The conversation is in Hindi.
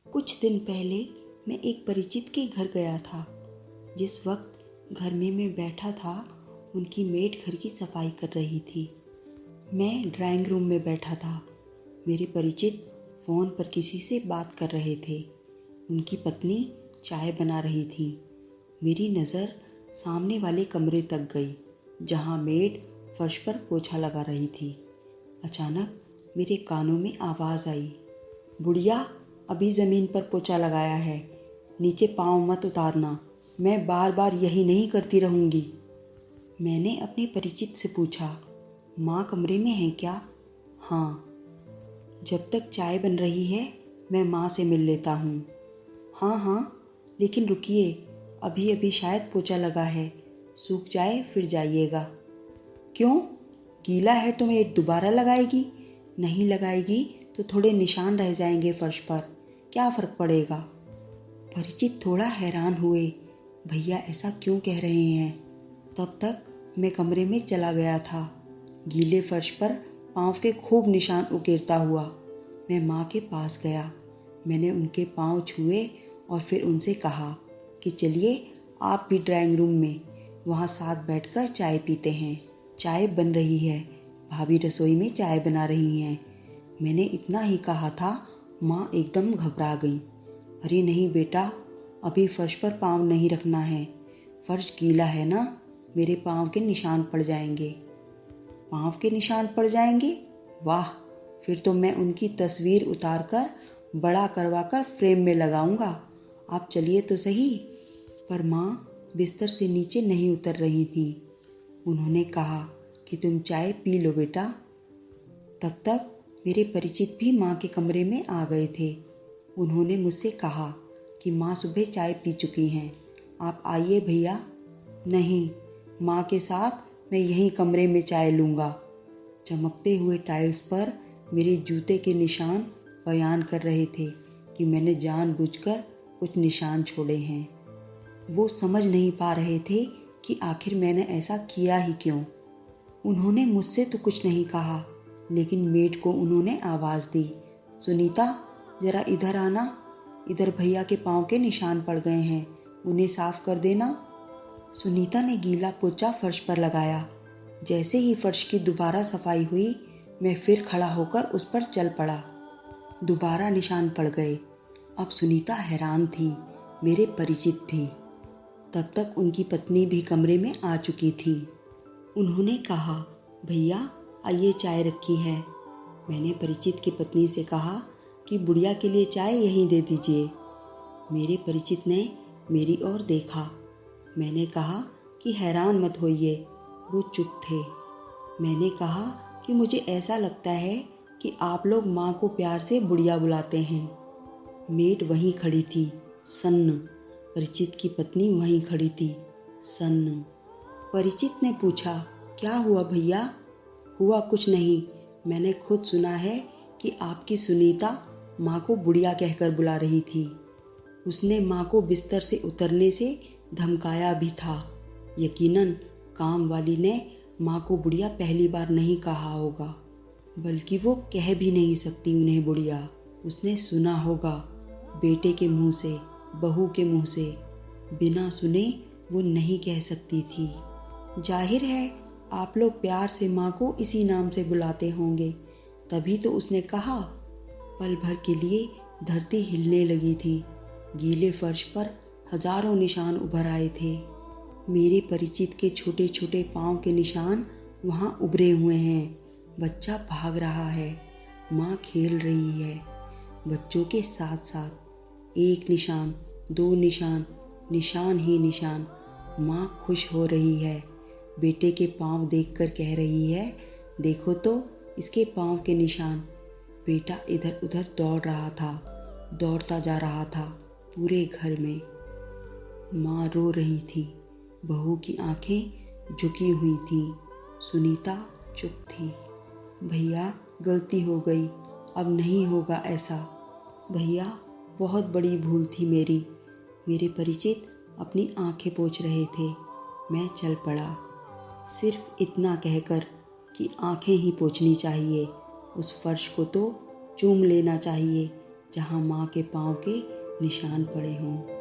कुछ दिन पहले मैं एक परिचित के घर गया था। जिस वक्त घर में मैं बैठा था, उनकी मेड घर की सफाई कर रही थी। मैं ड्राइंग रूम में बैठा था। मेरे परिचित फ़ोन पर किसी से बात कर रहे थे। उनकी पत्नी चाय बना रही थी। मेरी नज़र सामने वाले कमरे तक गई, जहाँ मेड फर्श पर पोछा लगा रही थी। अचानक मेरे कानों में आवाज़ आई, बुढ़िया, अभी ज़मीन पर पोछा लगाया है, नीचे पाँव मत उतारना, मैं बार बार यही नहीं करती रहूँगी। मैंने अपने परिचित से पूछा, माँ कमरे में है क्या? हाँ। जब तक चाय बन रही है मैं माँ से मिल लेता हूँ। हाँ हाँ, लेकिन रुकिए, अभी अभी शायद पोछा लगा है, सूख जाए फिर जाइएगा। क्यों? गीला है तो मैं दोबारा लगाएगी? नहीं लगाएगी तो थोड़े निशान रह जाएंगे फर्श पर, क्या फ़र्क पड़ेगा? परिचित थोड़ा हैरान हुए, भैया ऐसा क्यों कह रहे हैं? तब तक मैं कमरे में चला गया था। गीले फर्श पर पाँव के खूब निशान उकेरता हुआ मैं माँ के पास गया। मैंने उनके पाँव छुए और फिर उनसे कहा कि चलिए आप भी ड्राइंग रूम में, वहाँ साथ बैठकर चाय पीते हैं। चाय बन रही है, भाभी रसोई में चाय बना रही हैं। मैंने इतना ही कहा था, माँ एकदम घबरा गई। अरे नहीं बेटा, अभी फर्श पर पाँव नहीं रखना है, फर्श गीला है ना, मेरे पाँव के निशान पड़ जाएंगे। पाँव के निशान पड़ जाएंगे? वाह, फिर तो मैं उनकी तस्वीर उतारकर बड़ा करवाकर फ्रेम में लगाऊंगा। आप चलिए तो सही। पर माँ बिस्तर से नीचे नहीं उतर रही थी। उन्होंने कहा कि तुम चाय पी लो बेटा। तब तक मेरे परिचित भी माँ के कमरे में आ गए थे। उन्होंने मुझसे कहा कि माँ सुबह चाय पी चुकी हैं, आप आइए भैया। नहीं, माँ के साथ मैं यहीं कमरे में चाय लूँगा। चमकते हुए टाइल्स पर मेरे जूते के निशान बयान कर रहे थे कि मैंने जानबूझकर कुछ निशान छोड़े हैं। वो समझ नहीं पा रहे थे कि आखिर मैंने ऐसा किया ही क्यों। उन्होंने मुझसे तो कुछ नहीं कहा, लेकिन मेड को उन्होंने आवाज़ दी, सुनीता ज़रा इधर आना, इधर भैया के पाँव के निशान पड़ गए हैं, उन्हें साफ़ कर देना। सुनीता ने गीला पोछा फर्श पर लगाया। जैसे ही फर्श की दोबारा सफाई हुई, मैं फिर खड़ा होकर उस पर चल पड़ा। दोबारा निशान पड़ गए। अब सुनीता हैरान थी, मेरे परिचित भी। तब तक उनकी पत्नी भी कमरे में आ चुकी थी। उन्होंने कहा, भैया आइए चाय रखी है। मैंने परिचित की पत्नी से कहा कि बुढ़िया के लिए चाय यहीं दे दीजिए। मेरे परिचित ने मेरी ओर देखा। मैंने कहा कि हैरान मत होइए। वो चुप थे। मैंने कहा कि मुझे ऐसा लगता है कि आप लोग माँ को प्यार से बुढ़िया बुलाते हैं। मेड वहीं खड़ी थी, सन्न। परिचित की पत्नी वहीं खड़ी थी, सन्न। परिचित ने पूछा, क्या हुआ भैया? हुआ कुछ नहीं, मैंने खुद सुना है कि आपकी सुनीता माँ को बुढ़िया कहकर बुला रही थी। उसने माँ को बिस्तर से उतरने से धमकाया भी था। यकीनन काम वाली ने माँ को बुढ़िया पहली बार नहीं कहा होगा, बल्कि वो कह भी नहीं सकती उन्हें बुढ़िया। उसने सुना होगा बेटे के मुंह से, बहू के मुंह से, बिना सुने वो नहीं कह सकती थी। जाहिर है आप लोग प्यार से माँ को इसी नाम से बुलाते होंगे, तभी तो उसने कहा। पल भर के लिए धरती हिलने लगी थी। गीले फर्श पर हजारों निशान उभर आए थे। मेरे परिचित के छोटे छोटे पाँव के निशान वहाँ उभरे हुए हैं। बच्चा भाग रहा है, माँ खेल रही है बच्चों के साथ साथ। एक निशान, दो निशान, निशान ही निशान। माँ खुश हो रही है। बेटे के पाँव देखकर कह रही है, देखो तो इसके पाँव के निशान। बेटा इधर उधर दौड़ रहा था, दौड़ता जा रहा था पूरे घर में। माँ रो रही थी, बहू की आंखें झुकी हुई थीं। सुनीता चुप थी। भैया गलती हो गई, अब नहीं होगा ऐसा। भैया बहुत बड़ी भूल थी मेरी। मेरे परिचित अपनी आंखें पोंछ रहे थे। मैं चल पड़ा, सिर्फ इतना कहकर कि आंखें ही पोंछनी चाहिए, उस फर्श को तो चूम लेना चाहिए, जहाँ माँ के पाँव के निशान पड़े हों।